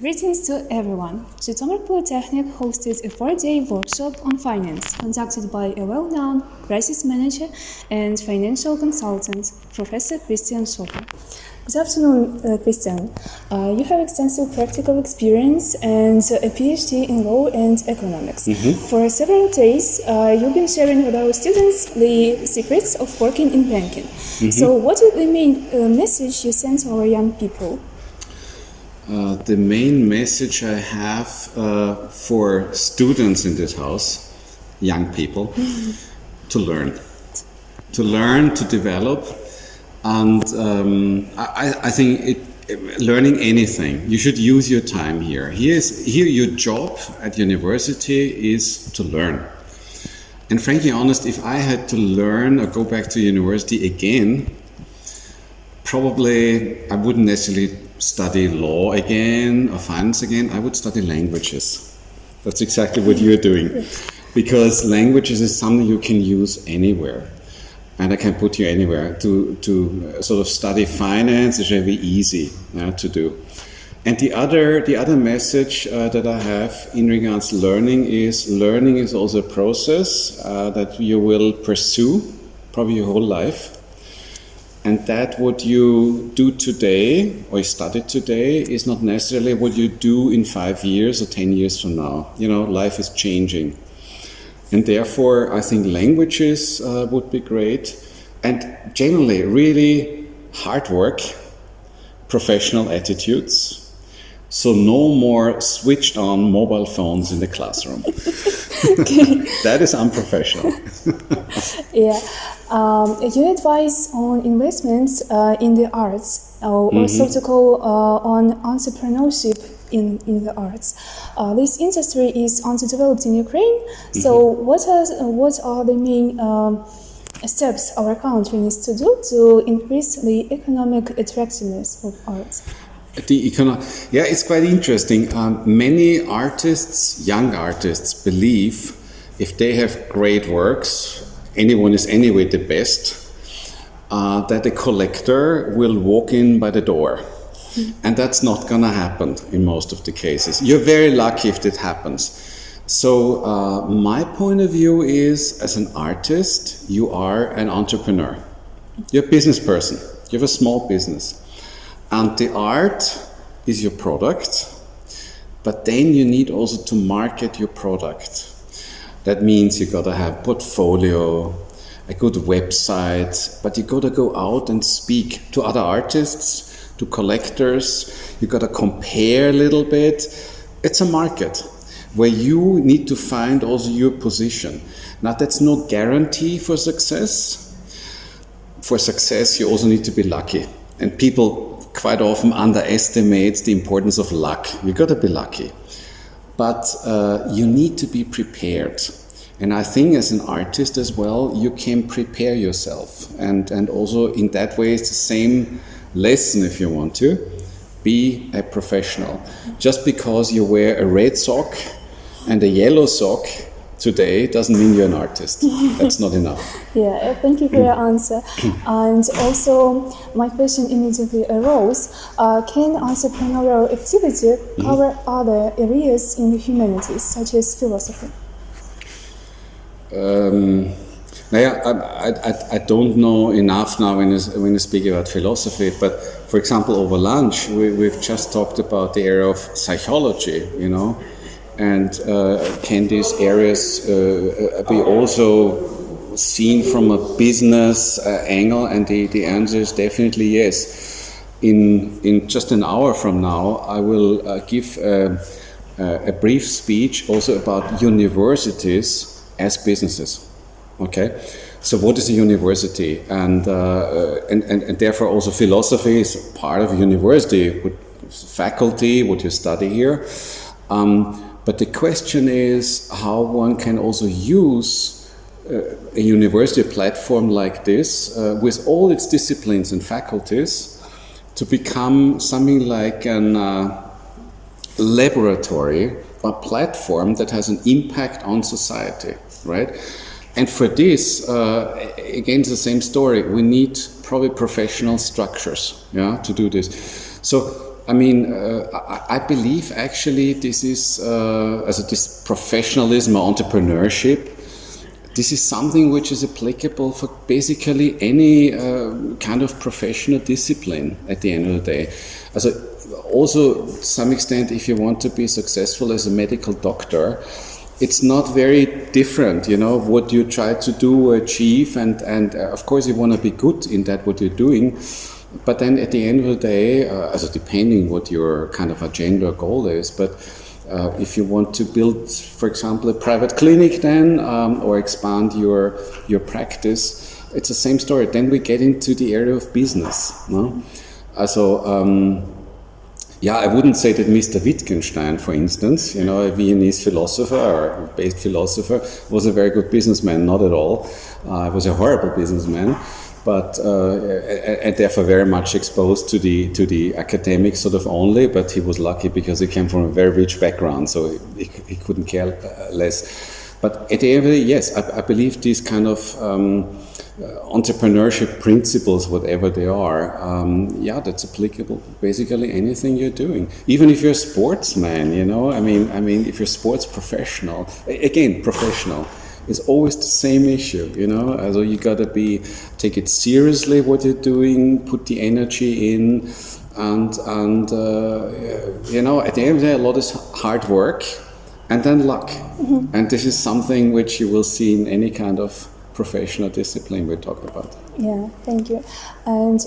Greetings to everyone. Житомир Polytechnic hosted a 4-day workshop on finance, conducted by a well-known crisis manager and financial consultant, Professor Kristіаном Шоппером. Good afternoon, Kristіan. You have extensive practical experience and a PhD in law and economics. For several days, you've been sharing with our students the secrets of working in banking. So what is the main message you send to our young people? The main message I have for students in this house, young people, to learn, to develop, and I think learning anything, you should use your time here. Here your job at university is to learn. And frankly honest, if I had to learn or go back to university again, probably I wouldn't necessarily study law again or finance again. I would study languages. That's exactly what you're doing. Because languages is something you can use anywhere. And I can put you anywhere. To sort of study finance is very easy to do. And the other message that I have in regards to learning is also a process that you will pursue probably your whole life. And that what you do today or study today is not necessarily what you do in 5 years or 10 years from now. You know, life is changing. And therefore, I think languages would be great. And generally, really hard work, professional attitudes. So no more switched on mobile phones in the classroom. That is unprofessional. Yeah. Your advice on investments in the arts, or sort of on entrepreneurship in the arts. This industry is underdeveloped in Ukraine. So what are the main steps our country needs to do to increase the economic attractiveness of arts? It's quite interesting. Many artists, young artists, believe if they have great works, anyone is anyway the best, that a collector will walk in by the door. And that's not gonna happen in most of the cases. You're very lucky if that happens. So my point of view is, as an artist, you are an entrepreneur. You're a business person. You have a small business. And the art is your product, but then you need also to market your product. That means you gotta have portfolio, a good website, but you gotta go out and speak to other artists, to collectors. You gotta compare a little bit. It's a market where you need to find also your position. Now that's no guarantee for success. For success, you also need to be lucky. And people quite often underestimate the importance of luck. You gotta be lucky. But you need to be prepared. And I think as an artist as well, you can prepare yourself. And also in that way, it's the same lesson if you want to. Be a professional. Just because you wear a red sock and a yellow sock today doesn't mean you're an artist. That's not enough. Yeah, thank you for your answer. And also, my question immediately arose, can entrepreneurial activity cover other areas in the humanities, such as philosophy? I don't know enough now when you speak about philosophy, but for example, over lunch, we've just talked about the area of psychology, you know, and can these areas be also seen from a business angle? And the answer is definitely yes. In just an hour from now, I will give a brief speech also about universities as businesses. Okay, so what is a university? And therefore also philosophy is part of a university, faculty, what you study here. But the question is how one can also use a university platform like this with all its disciplines and faculties to become something like an laboratory or platform that has an impact on society, right? And for this, again, it's the same story. We need probably professional structures, to do this. So I mean, I believe actually this is, this professionalism or entrepreneurship, this is something which is applicable for basically any kind of professional discipline at the end of the day. Also, to some extent, if you want to be successful as a medical doctor, it's not very different, what you try to do or achieve, and of course you want to be good in that what you're doing, but then at the end of the day, depending what your kind of agenda or goal is, but if you want to build, for example, a private clinic then, or expand your practice, it's the same story. Then we get into the area of business, no? I wouldn't say that Mr. Wittgenstein, for instance, a Viennese philosopher or based philosopher, was a very good businessman, not at all. He was a horrible businessman, but and therefore very much exposed to the academic sort of only, but he was lucky because he came from a very rich background, so he couldn't care less. But at the end of the day, yes, I believe these kind of entrepreneurship principles, whatever they are, that's applicable to basically anything you're doing. Even if you're a sportsman, I mean, if you're a sports professional, again, professional, it's always the same issue, So you gotta take it seriously what you're doing, put the energy in, and at the end of the day, a lot is hard work, and then luck. Mm-hmm. And this is something which you will see in any kind of professional discipline we're talking about. Yeah, thank you. And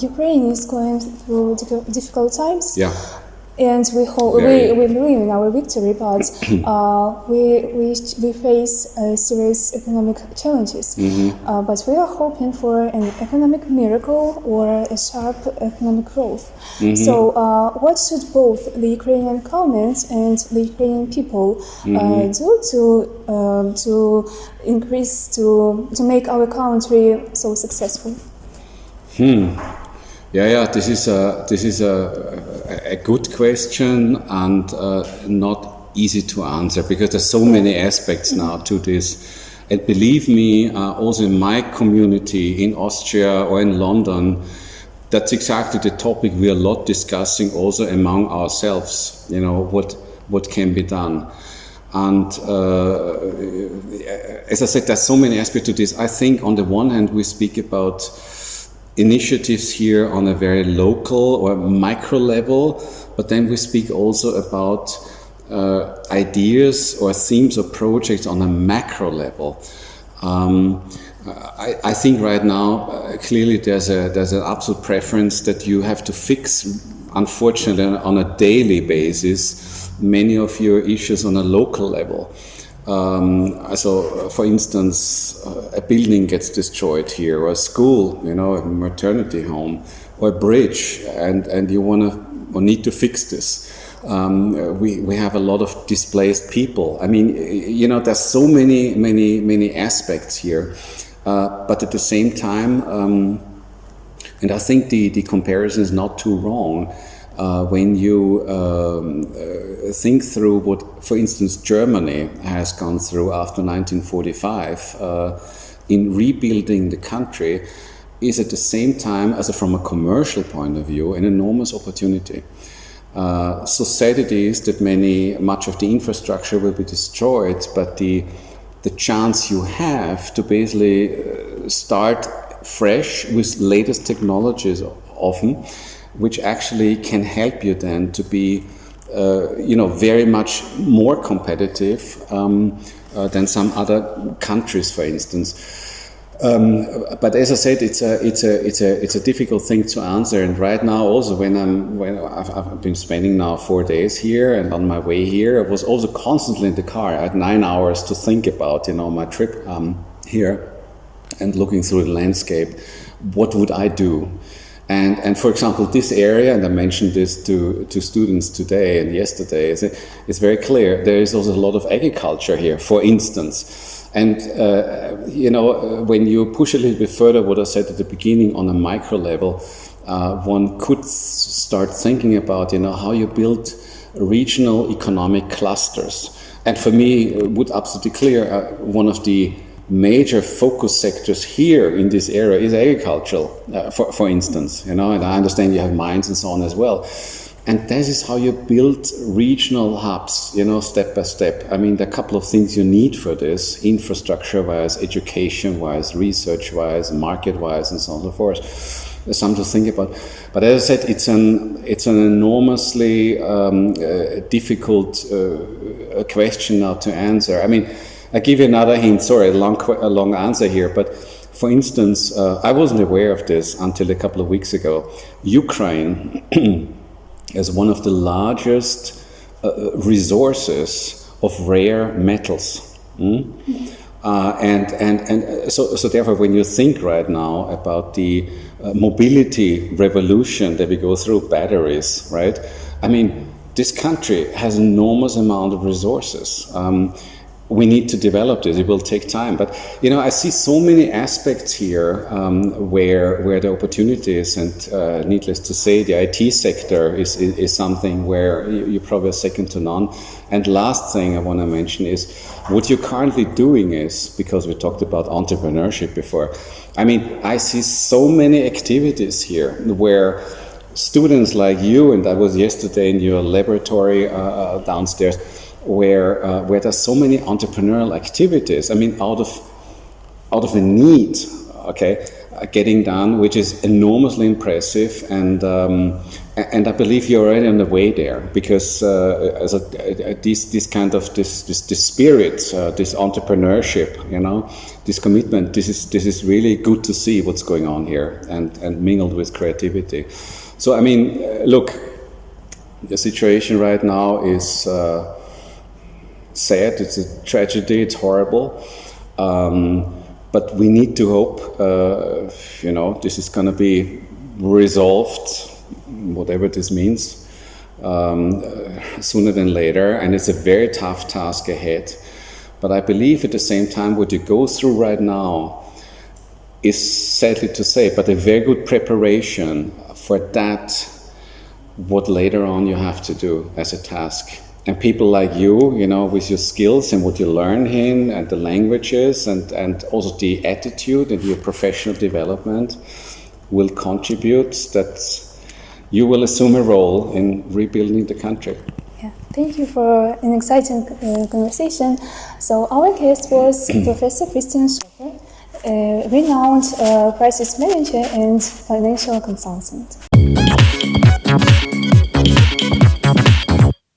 Ukraine is going through difficult times. Yeah. And we believe in our victory, but we face serious economic challenges. Mm-hmm. But we are hoping for an economic miracle or a sharp economic growth. Mm-hmm. So what should both the Ukrainian government and the Ukrainian people do to increase, to make our country so successful? Yeah, this is a good question and not easy to answer because there's so many aspects now to this. And believe me, also in my community in Austria or in London, that's exactly the topic we are a lot discussing also among ourselves, what can be done. And as I said, there's so many aspects to this. I think on the one hand, we speak about initiatives here on a very local or micro level, but then we speak also about ideas or themes or projects on a macro level. I think right now clearly there's an absolute preference that you have to fix, unfortunately, on a daily basis many of your issues on a local level. So, for instance, a building gets destroyed here, or a school, a maternity home, or a bridge, and you need to fix this. We have a lot of displaced people. I mean, there's so many aspects here, but at the same time, and I think the comparison is not too wrong. When you think through what, for instance, Germany has gone through after 1945 in rebuilding the country, is at the same time, as from a commercial point of view, an enormous opportunity. So sad it is that much of the infrastructure will be destroyed, but the chance you have to basically start fresh with latest technologies often, which actually can help you then to be, very much more competitive than some other countries, for instance. But as I said, it's a difficult thing to answer. And right now, also when I've been spending now 4 days here, and on my way here, I was also constantly in the car. I had 9 hours to think about, my trip here, and looking through the landscape. What would I do? And for example, this area, and I mentioned this to students today and yesterday, it's very clear. There is also a lot of agriculture here, for instance. And, when you push a little bit further, what I said at the beginning on a micro level, one could start thinking about, how you build regional economic clusters. And for me, it would absolutely clear one of the major focus sectors here in this area is agricultural, for instance, and I understand you have mines and so on as well. And that is how you build regional hubs, step by step. I mean, there are a couple of things you need for this, infrastructure-wise, education-wise, research-wise, market-wise, and so on and so forth. There's something to think about. But as I said, it's an enormously difficult question now to answer. I mean, I give you another hint. Sorry, a long answer here, but for instance, I wasn't aware of this until a couple of weeks ago. Ukraine as one of the largest resources of rare metals. So therefore, when you think right now about the mobility revolution that we go through, batteries, right? I mean, this country has an enormous amount of resources. We need to develop this. It will take time. But, I see so many aspects here where the opportunities, and needless to say, the IT sector is something where you're probably second to none. And last thing I want to mention is what you're currently doing is, because we talked about entrepreneurship before, I mean, I see so many activities here where students like you, and I was yesterday in your laboratory downstairs, where there's so many entrepreneurial activities. I mean, out of a need, getting done, which is enormously impressive, and I believe you're already on the way there, because this kind of this spirit, this entrepreneurship, this commitment, this is really good to see what's going on here, and mingled with creativity. So I mean, look, the situation right now is sad. It's a tragedy. It's horrible. But we need to hope, this is going to be resolved, whatever this means, sooner than later. And it's a very tough task ahead. But I believe at the same time, what you go through right now is, sadly to say, but a very good preparation for that, what later on you have to do as a task. And people like you, with your skills and what you learn in, and the languages, and also the attitude and your professional development will contribute that you will assume a role in rebuilding the country. Yeah, thank you for an exciting conversation. So our guest was Professor Kristіан Шопper, a renowned crisis manager and financial consultant.